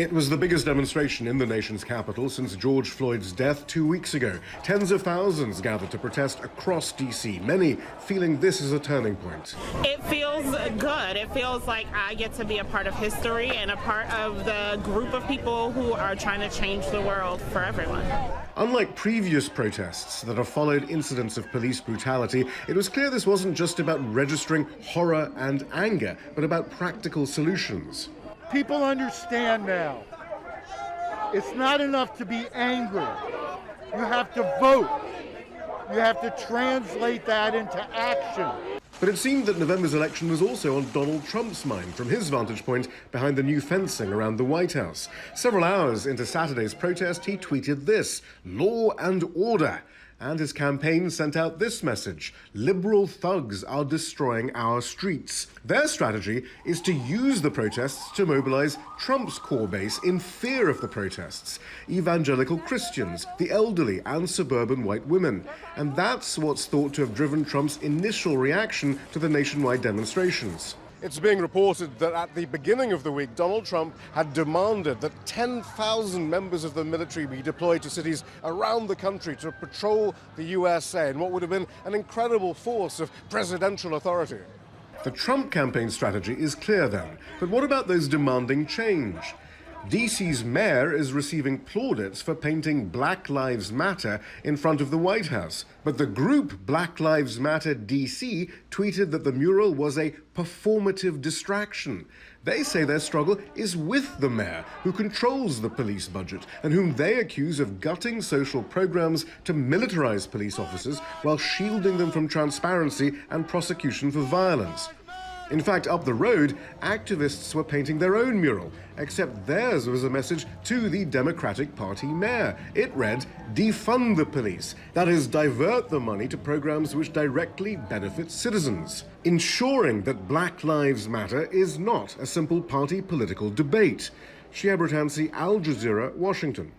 It was the biggest demonstration in the nation's capital since George Floyd's death 2 weeks ago. Tens of thousands gathered to protest across D.C., many feeling this is a turning point. It feels good. It feels like I get to be a part of history and a part of the group of people who are trying to change the world for everyone. Unlike previous protests that have followed incidents of police brutality, it was clear this wasn't just about registering horror and anger, but about practical solutions. People understand now. It's not enough to be angry. You have to vote. You have to translate that into action. But it seemed that November's election was also on Donald Trump's mind from his vantage point behind the new fencing around the White House. Several hours into Saturday's protest, he tweeted this: "Law and order." And his campaign sent out this message: liberal thugs are destroying our streets. Their strategy is to use the protests to mobilize Trump's core base in fear of the protests: evangelical Christians, the elderly, and suburban white women. And that's what's thought to have driven Trump's initial reaction to the nationwide demonstrations. It's being reported that at the beginning of the week, Donald Trump had demanded that 10,000 members of the military be deployed to cities around the country to patrol the USA in what would have been an incredible force of presidential authority. The Trump campaign strategy is clear then, but what about those demanding change? DC's mayor is receiving plaudits for painting Black Lives Matter in front of the White House. But the group Black Lives Matter DC tweeted that the mural was a performative distraction. They say their struggle is with the mayor, who controls the police budget and whom they accuse of gutting social programs to militarize police officers while shielding them from transparency and prosecution for violence. In fact, up the road, activists were painting their own mural, except theirs was a message to the Democratic Party mayor. It read, "Defund the police." That is, divert the money to programs which directly benefit citizens. Ensuring that Black Lives Matter is not a simple party political debate. Shihab, Rattansi, Al Jazeera, Washington.